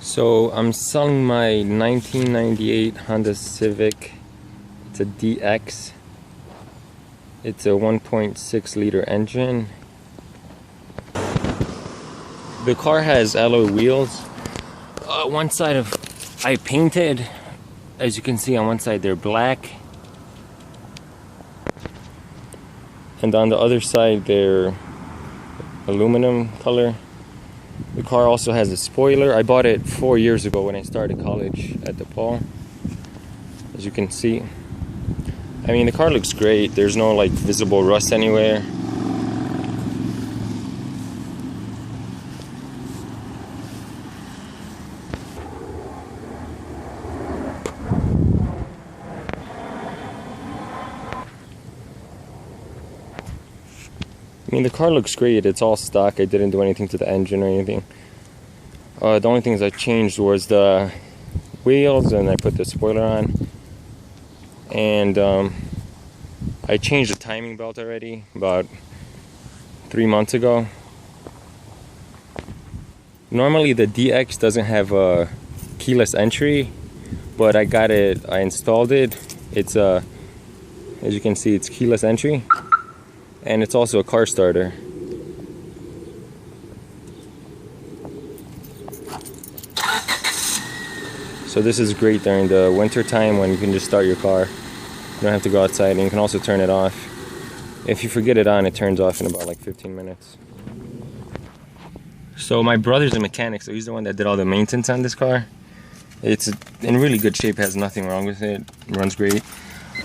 So I'm selling my 1998 Honda Civic. It's a DX. It's a 1.6 liter engine. The car has alloy wheels. One side I painted. As you can see, on one side they're black, and on the other side they're aluminum color. The car also has a spoiler. I bought it 4 years ago when I started college at DePaul. As you can see, I mean, the car looks great. There's no like visible rust anywhere. I mean, the car looks great. It's all stock. I didn't do anything to the engine or anything. The only things I changed was the wheels, and I put the spoiler on. And I changed the timing belt already about 3 months ago. Normally the DX doesn't have a keyless entry, but I installed it. It's as you can see, it's keyless entry. And it's also a car starter. So this is great during the winter time when you can just start your car. You don't have to go outside, and you can also turn it off. If you forget it on, it turns off in about like 15 minutes. So my brother's a mechanic, so he's the one that did all the maintenance on this car. It's in really good shape, has nothing wrong with it. It runs great.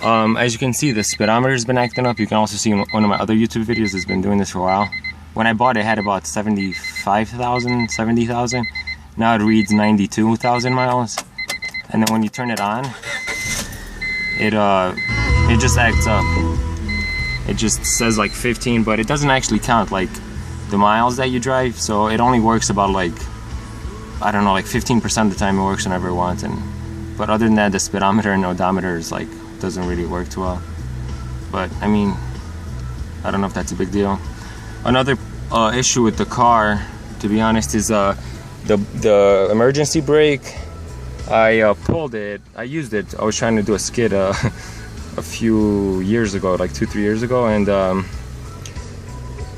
As you can see, the speedometer has been acting up. You can also see in one of my other YouTube videos, it's been doing this for a while. When I bought it, it had about 75,000, 70,000. Now it reads 92,000 miles. And then when you turn it on, it just acts up. It just says like 15, but it doesn't actually count like the miles that you drive. So it only works about like, I don't know, like 15% of the time it works whenever it wants. But other than that, the speedometer and odometer is like, doesn't really work too well. But I mean, I don't know if that's a big deal. Another issue with the car, to be honest, is the emergency brake. I pulled it. I used it. I was trying to do a skid a few years ago, like 2-3 years ago, and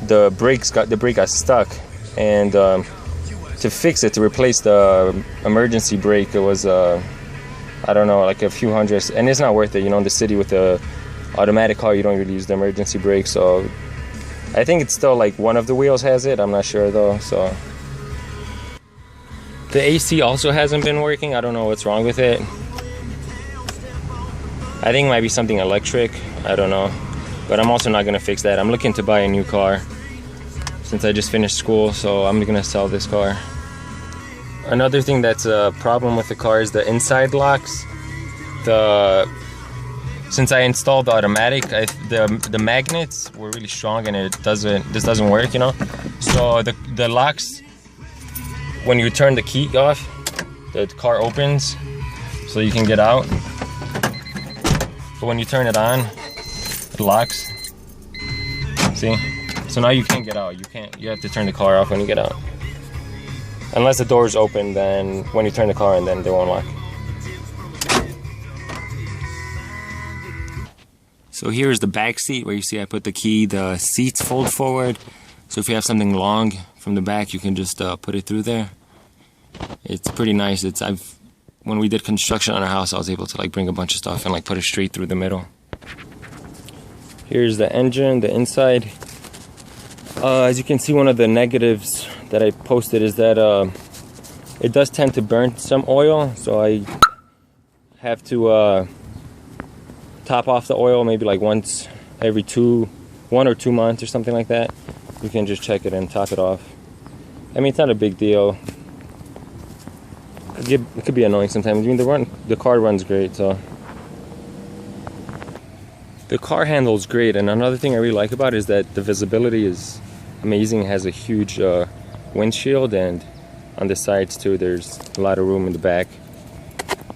the brake got stuck. And to fix it, to replace the emergency brake, it was I don't know, like a few hundreds, and it's not worth it. You know, in the city with the automatic car, you don't really use the emergency brake. So I think it's still like one of the wheels has it. I'm not sure though. So the AC also hasn't been working. I don't know what's wrong with it. I think it might be something electric. I don't know, but I'm also not gonna fix that. I'm looking to buy a new car since I just finished school, so I'm gonna sell this car. Another thing that's a problem with the car is the inside locks. Since I installed the automatic, the magnets were really strong, and this doesn't work, you know. So the locks, when you turn the key off, the car opens, so you can get out. But when you turn it on, it locks. See? So now you can't get out. You have to turn the car off when you get out. Unless the door is open, then when you turn the car on, then they won't lock. So here's the back seat where you see I put the key. The seats fold forward. So if you have something long from the back, you can just put it through there. It's pretty nice. When we did construction on our house, I was able to like bring a bunch of stuff and like put it straight through the middle. Here's the engine, the inside. As you can see, one of the negatives that I posted is that it does tend to burn some oil, so I have to top off the oil maybe like once every 1 or 2 months or something like that. You can just check it and top it off. I mean, it's not a big deal. It could be annoying sometimes. I mean, the car runs great, so the car handles great. And another thing I really like about it is that the visibility is amazing. It has a huge windshield, and on the sides too, there's a lot of room in the back.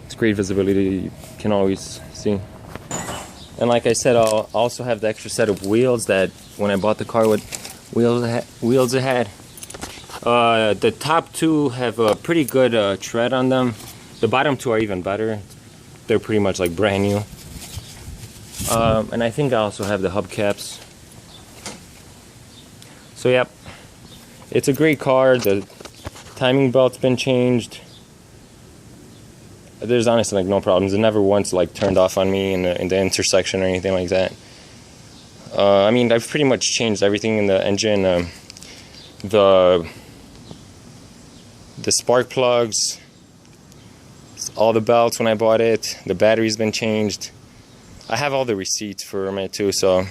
It's great visibility. You can always see. And like I said, I'll also have the extra set of wheels that when I bought the car, what wheels it had. The top two have a pretty good tread on them. The bottom two are even better. They're pretty much like brand new. And I think I also have the hubcaps. So yep, it's a great car. The timing belt's been changed. There's honestly like no problems. It never once like turned off on me in the intersection or anything like that. I mean, I've pretty much changed everything in the engine. The spark plugs, all the belts when I bought it. The battery's been changed. I have all the receipts for it too, so